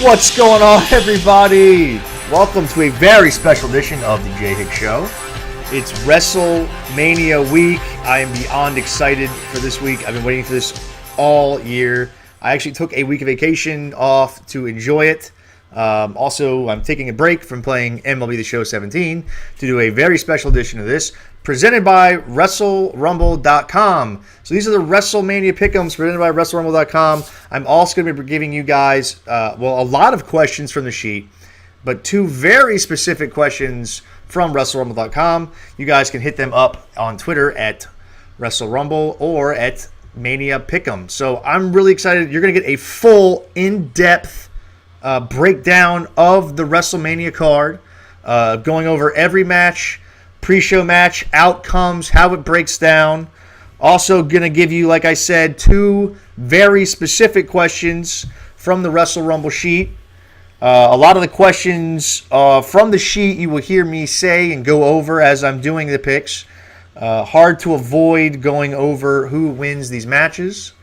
What's going on, everybody? Welcome to a very special edition of the J-Hix Show. It's WrestleMania week. I am beyond excited for this week. I've been waiting for this all year. I actually took a week of vacation off to enjoy it. Also, I'm taking a break from playing MLB The Show 17 to do a very special edition of this, presented by WrestleRumble.com. So these are the WrestleMania PickEms presented by WrestleRumble.com. I'm also going to be giving you guys, a lot of questions from the sheet, but two very specific questions from WrestleRumble.com. You guys can hit them up on Twitter at WrestleRumble or at Mania PickEm. So I'm really excited. You're going to get a full, in-depth breakdown of the WrestleMania card, going over every match, pre-show match, outcomes, how it breaks down. Also going to give you, like I said, two very specific questions from the Wrestle Rumble sheet. A lot of the questions from the sheet you will hear me say and go over as I'm doing the picks. Hard to avoid going over who wins these matches.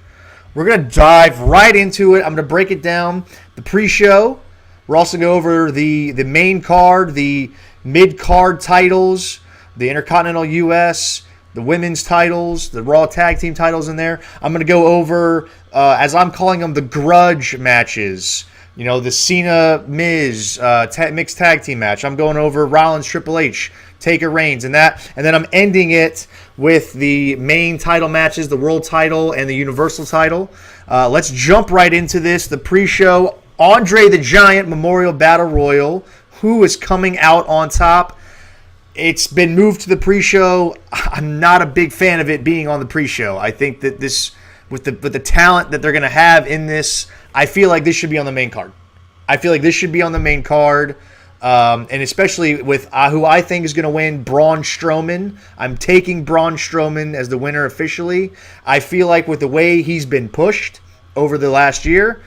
We're going to dive right into it. I'm going to break it down. The pre-show. We're also going to go over the main card, the mid-card titles, the Intercontinental US, the women's titles, the Raw Tag Team titles in there. I'm going to go over, as I'm calling them, the grudge matches. You know, the Cena-Miz mixed tag team match. I'm going over Rollins, Triple H, Taker, Reigns, and that. And then I'm ending it with the main title matches, the world title and the universal title. Let's jump right into this. The pre-show, Andre the Giant Memorial Battle Royal. Who is coming out on top? It's been moved to the pre-show. I'm not a big fan of it being on the pre-show. I think that this, with the talent that they're going to have in this, I feel like this should be on the main card. And especially with who I think is going to win, Braun Strowman. I'm taking Braun Strowman as the winner officially. I feel like with the way he's been pushed over the last year,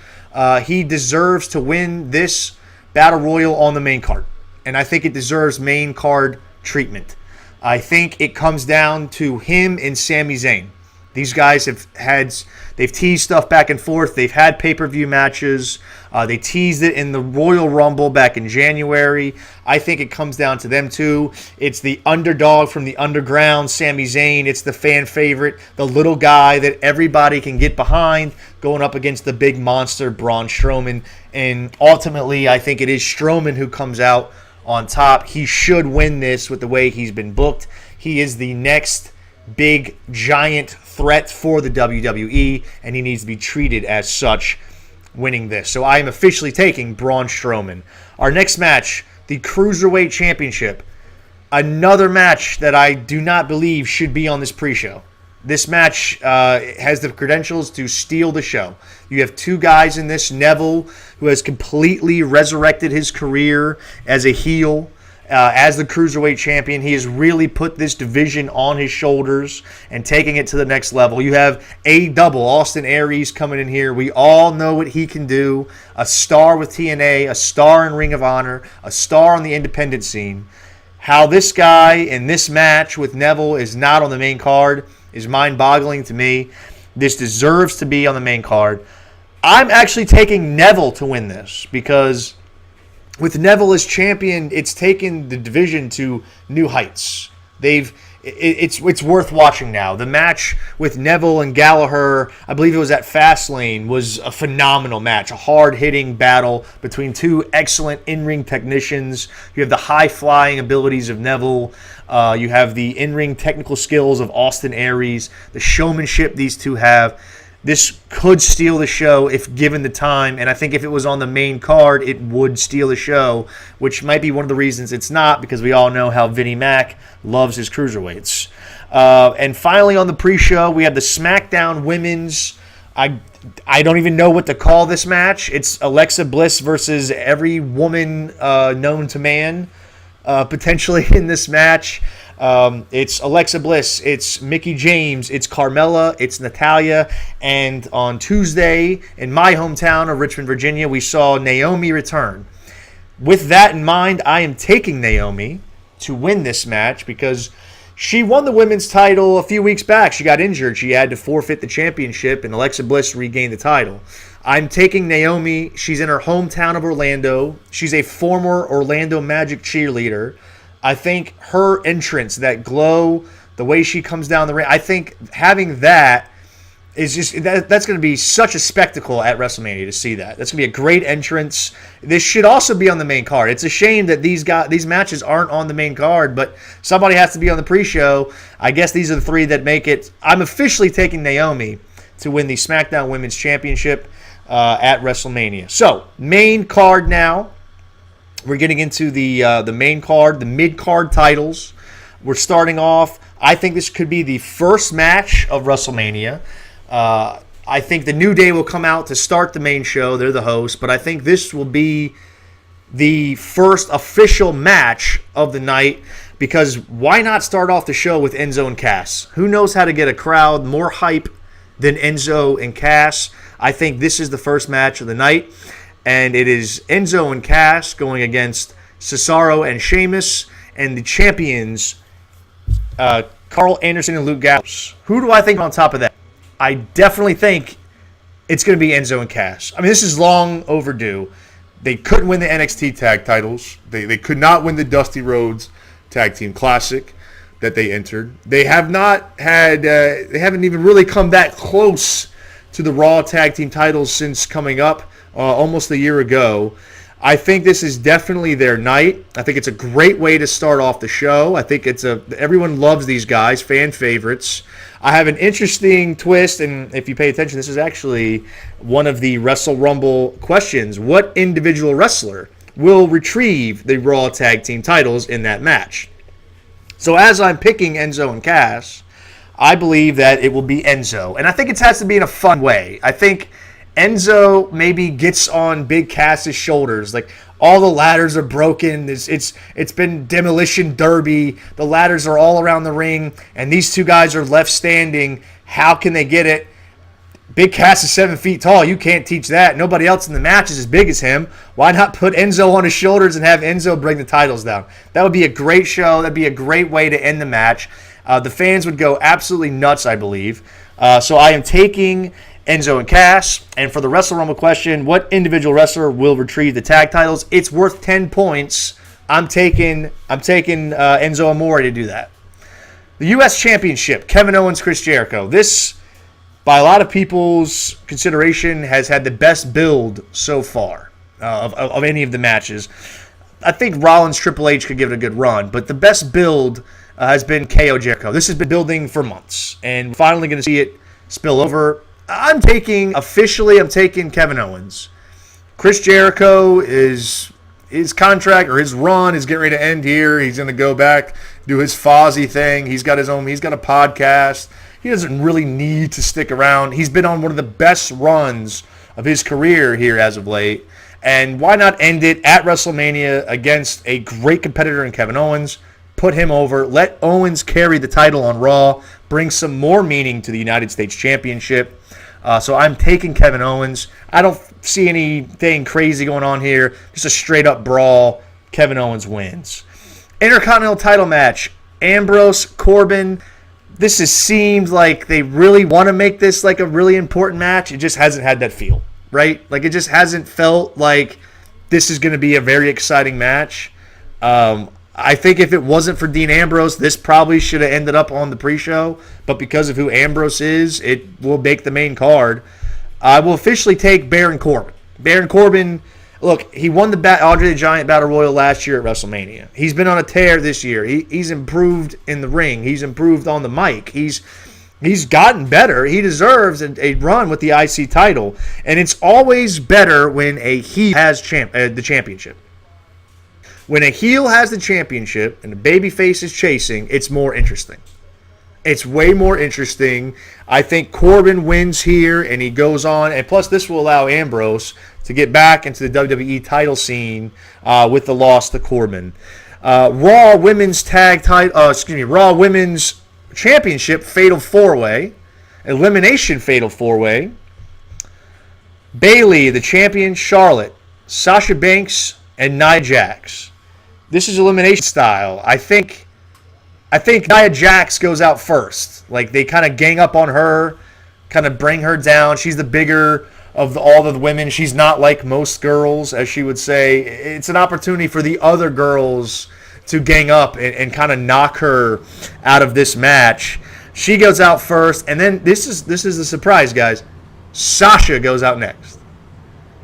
he deserves to win this Battle Royal on the main card. And I think it deserves main card treatment. I think it comes down to him and Sami Zayn. These guys they've teased stuff back and forth. They've had pay-per-view matches. They teased it in the Royal Rumble back in January. I think it comes down to them two. It's the underdog from the underground, Sami Zayn. It's the fan favorite, the little guy that everybody can get behind, going up against the big monster, Braun Strowman. And ultimately, I think it is Strowman who comes out on top. He should win this with the way he's been booked. He is the next big, giant threat for the WWE, and he needs to be treated as such winning this. So I am officially taking Braun Strowman. Our next match, the Cruiserweight Championship. Another match that I do not believe should be on this pre-show. This match has the credentials to steal the show. You have two guys in this. Neville, who has completely resurrected his career as a heel, as the Cruiserweight Champion. He has really put this division on his shoulders and taking it to the next level. You have Austin Aries coming in here. We all know what he can do. A star with TNA, a star in Ring of Honor, a star on the independent scene. How this guy in this match with Neville is not on the main card is mind-boggling to me. This deserves to be on the main card. I'm actually taking Neville to win this because with Neville as champion, it's taken the division to new heights. It's worth watching now. The match with Neville and Gallagher, I believe it was at Fastlane, was a phenomenal match. A hard-hitting battle between two excellent in-ring technicians. You have the high-flying abilities of Neville. You have the in-ring technical skills of Austin Aries. The showmanship these two have. This could steal the show if given the time, and I think if it was on the main card, it would steal the show, which might be one of the reasons it's not, because we all know how Vinnie Mac loves his cruiserweights. And finally on the pre-show, we have the SmackDown Women's. I don't even know what to call this match. It's Alexa Bliss versus every woman known to man, potentially in this match. It's Alexa Bliss, it's Mickie James, it's Carmella, it's Natalya, and on Tuesday in my hometown of Richmond, Virginia, we saw Naomi return. With that in mind, I am taking Naomi to win this match because She won the women's title a few weeks back. She got injured. She had to forfeit the championship, and Alexa Bliss regained the title. I'm taking Naomi. She's in her hometown of Orlando. She's a former Orlando Magic cheerleader. I think her entrance, that glow, the way she comes down the ring, I think having that is just that's going to be such a spectacle at WrestleMania to see that. That's going to be a great entrance. This should also be on the main card. It's a shame that these matches aren't on the main card, but somebody has to be on the pre-show. I guess these are the three that make it. I'm officially taking Naomi to win the SmackDown Women's Championship at WrestleMania. So, main card now. We're getting into the main card, the mid-card titles. We're starting off. I think this could be the first match of WrestleMania. I think the New Day will come out to start the main show. They're the host. But I think this will be the first official match of the night, because why not start off the show with Enzo and Cass? Who knows how to get a crowd more hype than Enzo and Cass? I think this is the first match of the night, and it is Enzo and Cass going against Cesaro and Sheamus, and the champions, Carl Anderson and Luke Gallows. Who do I think on top of that? I definitely think it's going to be Enzo and Cass. I mean, this is long overdue. They couldn't win the NXT tag titles. They could not win the Dusty Rhodes Tag Team Classic that they entered. They have not had. They haven't even really come that close to the Raw Tag Team titles since coming up almost a year ago. I think this is definitely their night. I think it's a great way to start off the show. I think everyone loves these guys, fan favorites. I have an interesting twist, and if you pay attention, this is actually one of the WrestleRumble questions. What individual wrestler will retrieve the Raw Tag Team titles in that match? So as I'm picking Enzo and Cass, I believe that it will be Enzo. And I think it has to be in a fun way. I think Enzo maybe gets on Big Cass's shoulders. Like, all the ladders are broken. It's been demolition derby. The ladders are all around the ring, and these two guys are left standing. How can they get it? Big Cass is 7 feet tall. You can't teach that. Nobody else in the match is as big as him. Why not put Enzo on his shoulders and have Enzo bring the titles down? That would be a great show. That'd be a great way to end the match. The fans would go absolutely nuts, I believe. So I am taking Enzo and Cass. And for the WrestleRumble question, what individual wrestler will retrieve the tag titles? It's worth 10 points. I'm taking Enzo Amore to do that. The U.S. Championship, Kevin Owens, Chris Jericho. This, by a lot of people's consideration, has had the best build so far of any of the matches. I think Rollins Triple H could give it a good run, but the best build has been KO Jericho. This has been building for months, and we're finally going to see it spill over. I'm taking Kevin Owens. Chris Jericho his contract or his run is getting ready to end here. He's going to go back, do his Fozzy thing. He's got a podcast. He doesn't really need to stick around. He's been on one of the best runs of his career here as of late. And why not end it at WrestleMania against a great competitor in Kevin Owens? Put him over. Let Owens carry the title on Raw. Bring some more meaning to the United States Championship. So I'm taking Kevin Owens. I don't see anything crazy going on here. Just a straight-up brawl. Kevin Owens wins. Intercontinental title match. Ambrose, Corbin. This has seemed like they really want to make this like a really important match. It just hasn't had that feel, right? Like, it just hasn't felt like this is going to be a very exciting match. I think if it wasn't for Dean Ambrose, this probably should have ended up on the pre-show. But because of who Ambrose is, it will make the main card. I will officially take Baron Corbin. Baron Corbin, look, he won the Andre the Giant Battle Royal last year at WrestleMania. He's been on a tear this year. He's improved in the ring. He's improved on the mic. He's gotten better. He deserves a run with the IC title. And it's always better when a heel has the championship. When a heel has the championship and the babyface is chasing, it's more interesting. It's way more interesting. I think Corbin wins here, and he goes on. And plus, this will allow Ambrose to get back into the WWE title scene with the loss to Corbin. Raw Women's Raw Women's Championship Fatal 4-Way. Elimination Fatal 4-Way. Bayley, the champion, Charlotte, Sasha Banks, and Nia Jax. This is elimination style. I think I think Nia Jax goes out first. Like, they kind of gang up on her, kind of bring her down. She's the bigger of all of the women. She's not like most girls, as she would say. It's an opportunity for the other girls to gang up and kind of knock her out of this match. She goes out first, and then this is the surprise, guys. Sasha goes out next.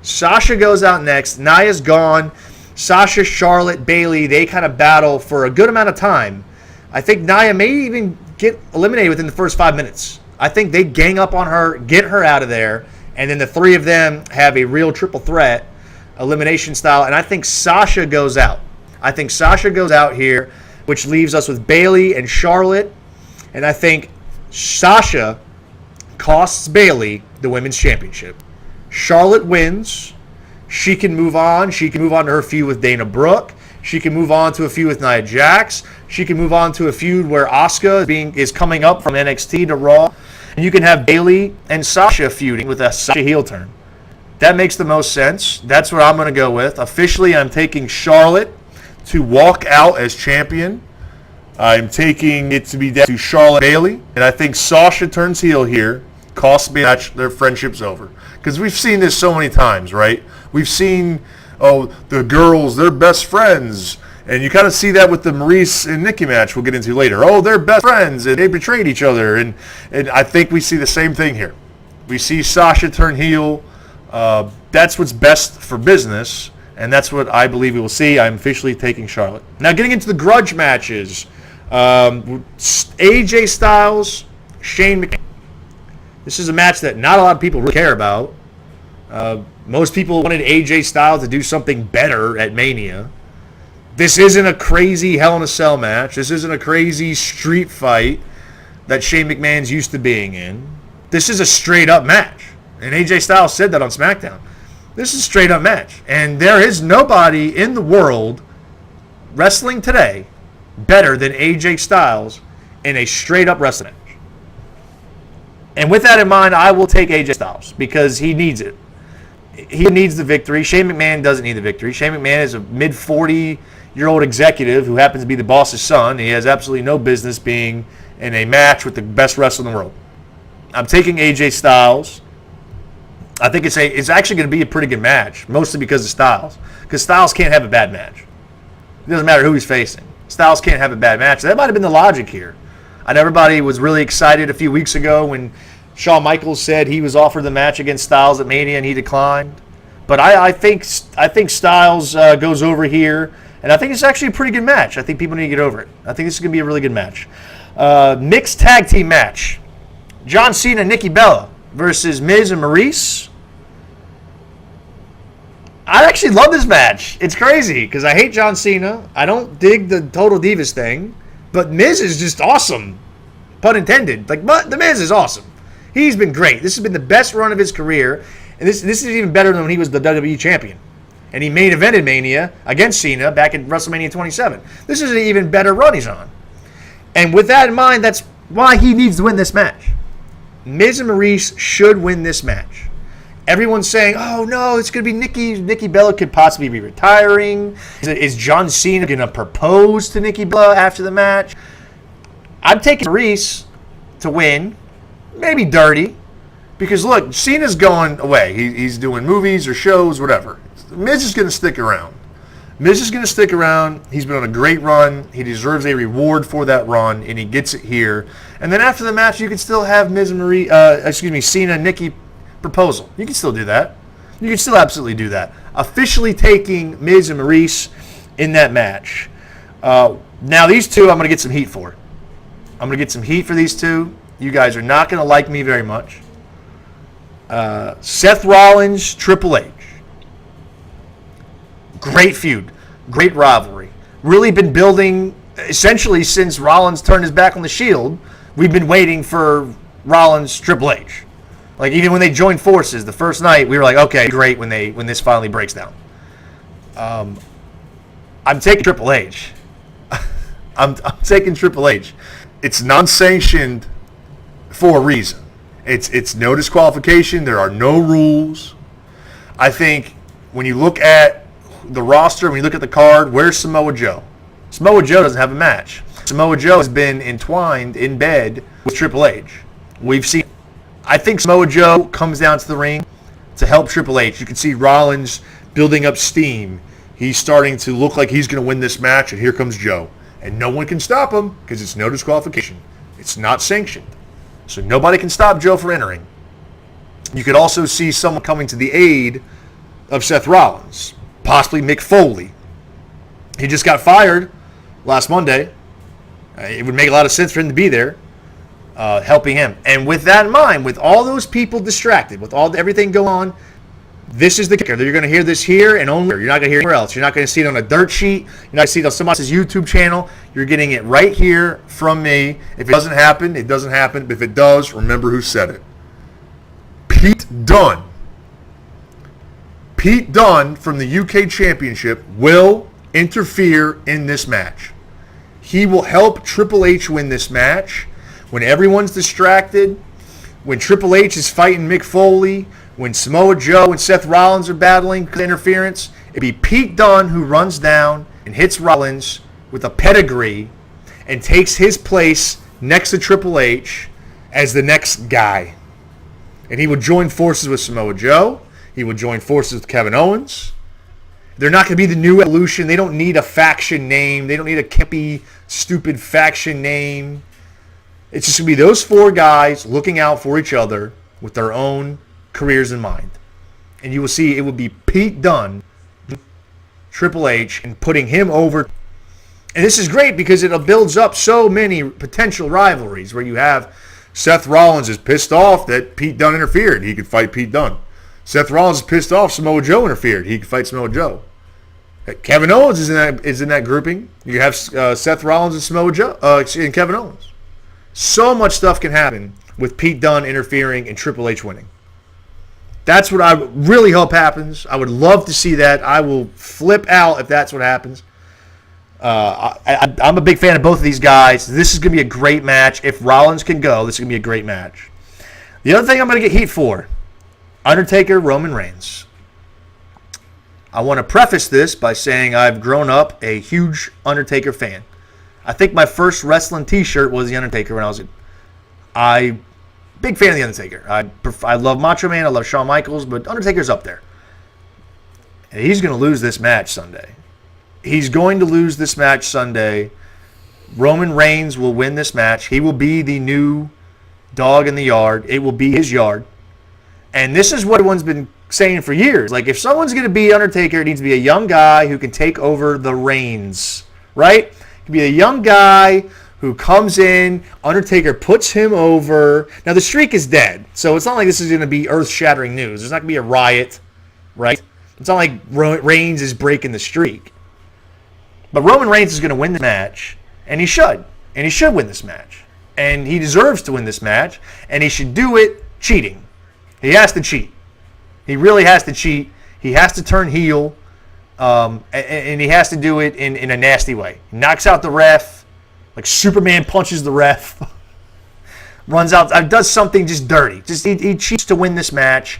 Sasha goes out next. Nia's gone. Sasha, Charlotte, Bayley, they kind of battle for a good amount of time. I think Nia may even get eliminated within the first 5 minutes. I think they gang up on her, get her out of there, and then the three of them have a real triple threat elimination style, and I think Sasha goes out. I think Sasha goes out here, which leaves us with Bayley and Charlotte, and I think Sasha costs Bayley the women's championship. Charlotte wins. She can move on. She can move on to her feud with Dana Brooke. She can move on to a feud with Nia Jax. She can move on to a feud where Asuka is coming up from NXT to Raw. And you can have Bayley and Sasha feuding with a Sasha heel turn. That makes the most sense. That's what I'm going to go with. Officially, I'm taking Charlotte to walk out as champion. I'm taking it to be down to Charlotte Bayley. And I think Sasha turns heel here. Costs me that their friendship's over. Because we've seen this so many times, right? We've seen, the girls, they're best friends. And you kind of see that with the Maurice and Nikki match we'll get into later. Oh, they're best friends, and they betrayed each other. And I think we see the same thing here. We see Sasha turn heel. That's what's best for business, and that's what I believe we will see. I'm officially taking Charlotte. Now, getting into the grudge matches. AJ Styles, Shane McMahon. This is a match that not a lot of people really care about. Most people wanted AJ Styles to do something better at Mania. This isn't a crazy Hell in a Cell match. This isn't a crazy street fight that Shane McMahon's used to being in. This is a straight-up match. And AJ Styles said that on SmackDown. This is a straight-up match. And there is nobody in the world wrestling today better than AJ Styles in a straight-up wrestling match. And with that in mind, I will take AJ Styles because he needs it. He needs the victory. Shane McMahon doesn't need the victory. Shane McMahon is a mid-40-year-old executive who happens to be the boss's son. He has absolutely no business being in a match with the best wrestler in the world. I'm taking AJ Styles. I think it's actually going to be a pretty good match, mostly because of Styles. Because Styles can't have a bad match. It doesn't matter who he's facing. Styles can't have a bad match. That might have been the logic here. I know everybody was really excited a few weeks ago when Shawn Michaels said he was offered the match against Styles at Mania and he declined. But I think Styles goes over here, and I think it's actually a pretty good match. I think people need to get over it. I think this is going to be a really good match. Mixed tag team match. John Cena and Nikki Bella versus Miz and Maurice. I actually love this match. It's crazy because I hate John Cena. I don't dig the Total Divas thing. But Miz is just awesome. Pun intended. But the Miz is awesome. He's been great. This has been the best run of his career. And this is even better than when he was the WWE champion. And he main evented Mania against Cena back in WrestleMania 27. This is an even better run he's on. And with that in mind, that's why he needs to win this match. Miz and Maurice should win this match. Everyone's saying, oh, no, it's going to be Nikki. Nikki Bella could possibly be retiring. Is John Cena going to propose to Nikki Bella after the match? I'm taking Maurice to win. Maybe dirty. Because, look, Cena's going away. He's doing movies or shows, whatever. Miz is going to stick around. Miz is going to stick around. He's been on a great run. He deserves a reward for that run, and he gets it here. And then after the match, you can still have Cena and Nikki proposal. You can still do that. You can still absolutely do that. Officially taking Miz and Maurice in that match. Now, these two I'm going to get some heat for. I'm going to get some heat for these two. You guys are not going to like me very much. Seth Rollins, Triple H. Great feud. Great rivalry. Really been building, essentially, since Rollins turned his back on the Shield. We've been waiting for Rollins, Triple H. Like, even when they joined forces the first night, we were like, okay, great when this finally breaks down. I'm taking Triple H. I'm taking Triple H. It's non-sanctioned for a reason. It's no disqualification. There are no rules. I think when you look at the roster, when you look at the card, where's Samoa Joe? Samoa Joe doesn't have a match. Samoa Joe has been entwined in bed with Triple H. We've seen. I think Samoa Joe comes down to the ring to help Triple H. You can see Rollins building up steam. He's starting to look like he's going to win this match, and here comes Joe. And no one can stop him because it's no disqualification. It's not sanctioned. So nobody can stop Joe from entering. You could also see someone coming to the aid of Seth Rollins, possibly Mick Foley. He just got fired last Monday. It would make a lot of sense for him to be there, helping him. And with that in mind, with all those people distracted, with everything going on, this is the kicker. You're going to hear this here and only here. You're not going to hear it anywhere else. You're not going to see it on a dirt sheet. You're not going to see it on somebody else's YouTube channel. You're getting it right here from me. If it doesn't happen, it doesn't happen. But if it does, remember who said it. Pete Dunne. Pete Dunne from the UK Championship will interfere in this match. He will help Triple H win this match. When everyone's distracted, when Triple H is fighting Mick Foley, when Samoa Joe and Seth Rollins are battling interference, it'd be Pete Dunne who runs down and hits Rollins with a pedigree and takes his place next to Triple H as the next guy. And he would join forces with Samoa Joe. He would join forces with Kevin Owens. They're not going to be the new Evolution. They don't need a faction name. They don't need a kippy, stupid faction name. It's just going to be those four guys looking out for each other with their own careers in mind. And you will see it will be Pete Dunne, Triple H, and putting him over. And this is great because it builds up so many potential rivalries where you have Seth Rollins is pissed off that Pete Dunne interfered. He could fight Pete Dunne. Seth Rollins is pissed off Samoa Joe interfered. He could fight Samoa Joe. Kevin Owens is in that grouping. You have Seth Rollins and Samoa Joe and Kevin Owens. So much stuff can happen with Pete Dunne interfering and Triple H winning. That's what I really hope happens. I would love to see that. I will flip out if that's what happens. I'm a big fan of both of these guys. This is going to be a great match. If Rollins can go, this is going to be a great match. The other thing I'm going to get heat for, Undertaker, Roman Reigns. I want to preface this by saying I've grown up a huge Undertaker fan. I think my first wrestling t-shirt was The Undertaker when I was big fan of The Undertaker. I love Macho Man. I love Shawn Michaels, but Undertaker's up there. And he's going to lose this match Sunday. He's going to lose this match Sunday. Roman Reigns will win this match. He will be the new dog in the yard. It will be his yard. And this is what everyone's been saying for years. Like, if someone's going to be Undertaker, it needs to be a young guy who can take over the reins, right? It can be a young guy who comes in, Undertaker puts him over. Now, the streak is dead, so it's not like this is going to be earth-shattering news. There's not going to be a riot, right? It's not like Reigns is breaking the streak. But Roman Reigns is going to win the match, and he should. And he should win this match. And he deserves to win this match, and he should do it cheating. He has to cheat. He really has to cheat. He has to turn heel, and he has to do it in a nasty way. He knocks out the ref, like Superman punches the ref, runs out, does something just dirty. Just he cheats to win this match,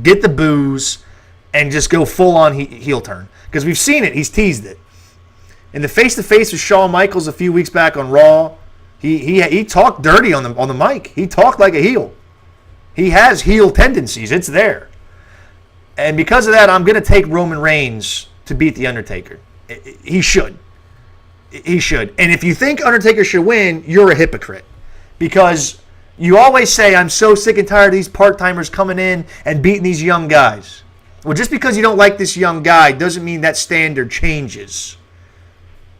get the boos, and just go full-on heel turn. Because we've seen it. He's teased it. In the face-to-face with Shawn Michaels a few weeks back on Raw, he talked dirty on the mic. He talked like a heel. He has heel tendencies. It's there. And because of that, I'm going to take Roman Reigns to beat The Undertaker. He should. He should. And if you think Undertaker should win, you're a hypocrite. Because you always say, I'm so sick and tired of these part-timers coming in and beating these young guys. Well, just because you don't like this young guy doesn't mean that standard changes.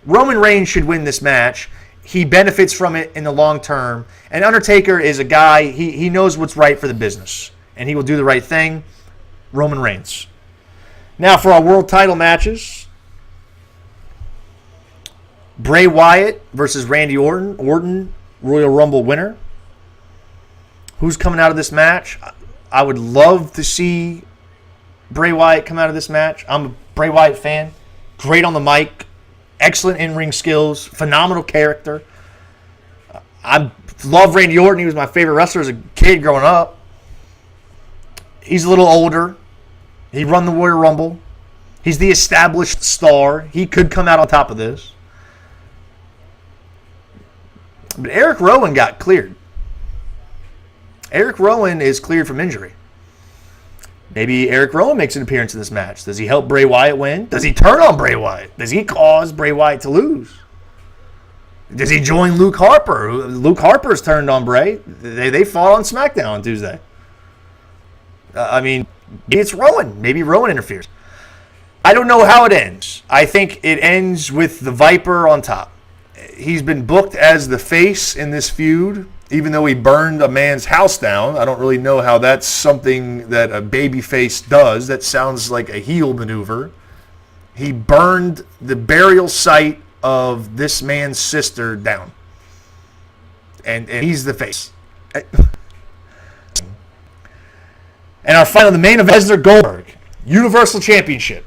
Roman Reigns should win this match. He benefits from it in the long term. And Undertaker is a guy, he knows what's right for the business. And he will do the right thing. Roman Reigns. Now for our world title matches. Bray Wyatt versus Randy Orton. Orton, Royal Rumble winner. Who's coming out of this match? I would love to see Bray Wyatt come out of this match. I'm a Bray Wyatt fan. Great on the mic. Excellent in-ring skills. Phenomenal character. I love Randy Orton. He was my favorite wrestler as a kid growing up. He's a little older. He run the Royal Rumble. He's the established star. He could come out on top of this. But Eric Rowan got cleared. Eric Rowan is cleared from injury. Maybe Eric Rowan makes an appearance in this match. Does he help Bray Wyatt win? Does he turn on Bray Wyatt? Does he cause Bray Wyatt to lose? Does he join Luke Harper? Luke Harper's turned on Bray. They fought on SmackDown on Tuesday. Maybe it's Rowan. Maybe Rowan interferes. I don't know how it ends. I think it ends with the Viper on top. He's been booked as the face in this feud, even though he burned a man's house down. I don't really know how that's something that a babyface does. That sounds like a heel maneuver. He burned the burial site of this man's sister down. And he's the face. And our final, the main event, Lesnar Goldberg, Universal Championship.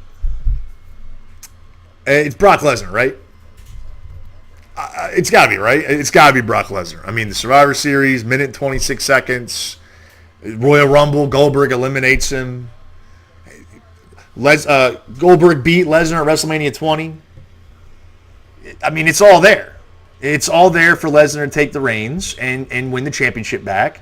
It's Brock Lesnar, right? It's got to be, right? It's got to be Brock Lesnar. I mean, the Survivor Series, minute and 26 seconds. Royal Rumble, Goldberg eliminates him. Goldberg beat Lesnar at WrestleMania 20. I mean, it's all there. It's all there for Lesnar to take the reins and win the championship back.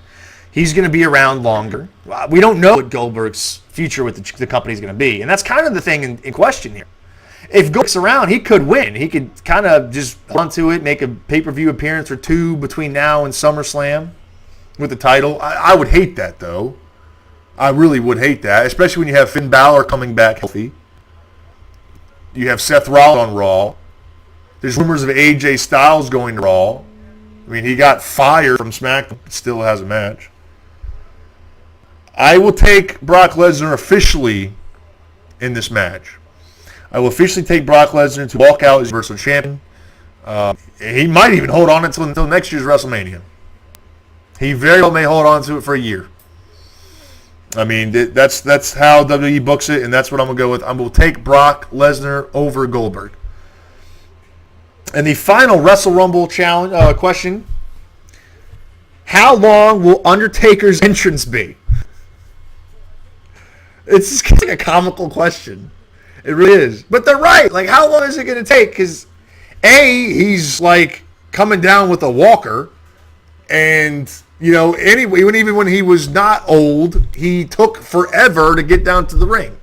He's going to be around longer. We don't know what Goldberg's future with the company is going to be. And that's kind of the thing in question here. If Goldberg's around, he could win. He could kind of just hold onto it, make a pay-per-view appearance or two between now and SummerSlam with the title. I would hate that, though. I really would hate that, especially when you have Finn Balor coming back healthy. You have Seth Rollins on Raw. There's rumors of AJ Styles going to Raw. I mean, he got fired from SmackDown, but still has a match. I will take Brock Lesnar officially in this match. I will officially take Brock Lesnar to walk out as Universal Champion. He might even hold on until next year's WrestleMania. He very well may hold on to it for a year. I mean, that's how WWE books it, and that's what I'm going to go with. I'm going to take Brock Lesnar over Goldberg. And the final WrestleRumble challenge question: how long will Undertaker's entrance be? It's just like a comical question. It really is. But they're right. Like, how long is it going to take? Because, he's, like, coming down with a walker. And, anyway, even when he was not old, he took forever to get down to the ring.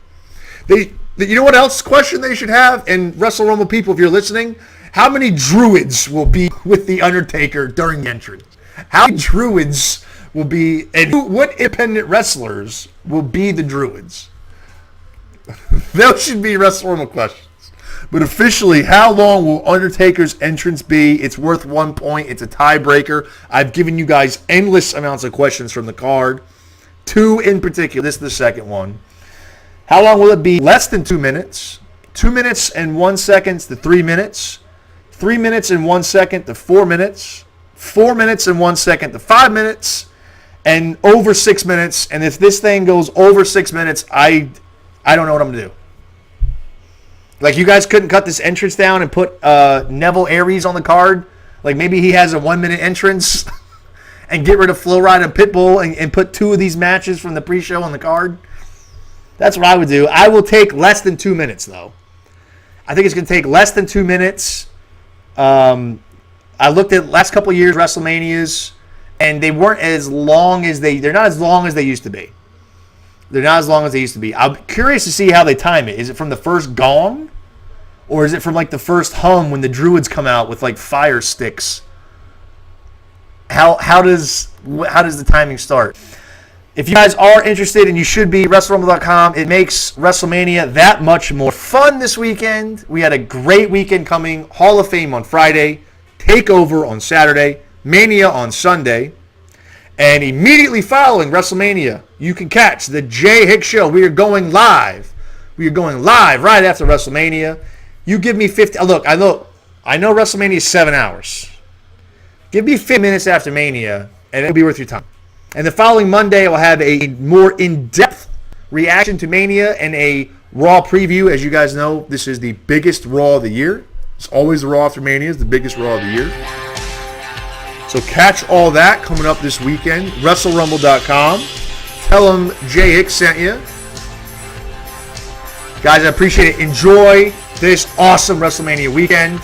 You know what else question they should have? And WrestleRumble people, if you're listening, how many druids will be with The Undertaker during the entrance? How many druids will be, and what independent wrestlers will be the druids? Those should be WrestleRumble questions. But officially, how long will Undertaker's entrance be? It's worth 1 point. It's a tiebreaker. I've given you guys endless amounts of questions from the card. 2 in particular. This is the second one. How long will it be? Less than 2 minutes. 2 minutes and 1 second to 3 minutes. 3 minutes and 1 second to 4 minutes. 4 minutes and 1 second to 5 minutes. And over 6 minutes. And if this thing goes over 6 minutes, I don't know what I'm going to do. Like, you guys couldn't cut this entrance down and put Neville Aries on the card? Like, maybe he has a 1 minute entrance and get rid of Flo Rida and Pitbull and put 2 of these matches from the pre-show on the card? That's what I would do. I will take less than 2 minutes, though. I think it's going to take less than 2 minutes. I looked at last couple of years WrestleManias, and they weren't as long as they're not as long as they used to be. They're not as long as they used to be. I'm curious to see how they time it. Is it from the first gong? Or is it from like the first hum when the druids come out with like fire sticks? How does the timing start? If you guys are interested, and you should be, WrestleRumble.com, it makes WrestleMania that much more fun this weekend. We had a great weekend coming. Hall of Fame on Friday. TakeOver on Saturday. Mania on Sunday. And immediately following WrestleMania, you can catch the JHix Show. We are going live. We are going live right after WrestleMania. You give me 50. Look, I know WrestleMania is 7 hours. Give me 50 minutes after Mania, and it'll be worth your time. And the following Monday, I will have a more in-depth reaction to Mania and a Raw preview. As you guys know, this is the biggest Raw of the year. It's always the Raw after Mania is the biggest Raw of the year. So catch all that coming up this weekend. WrestleRumble.com. Tell them JHix sent you. Guys, I appreciate it. Enjoy this awesome WrestleMania weekend.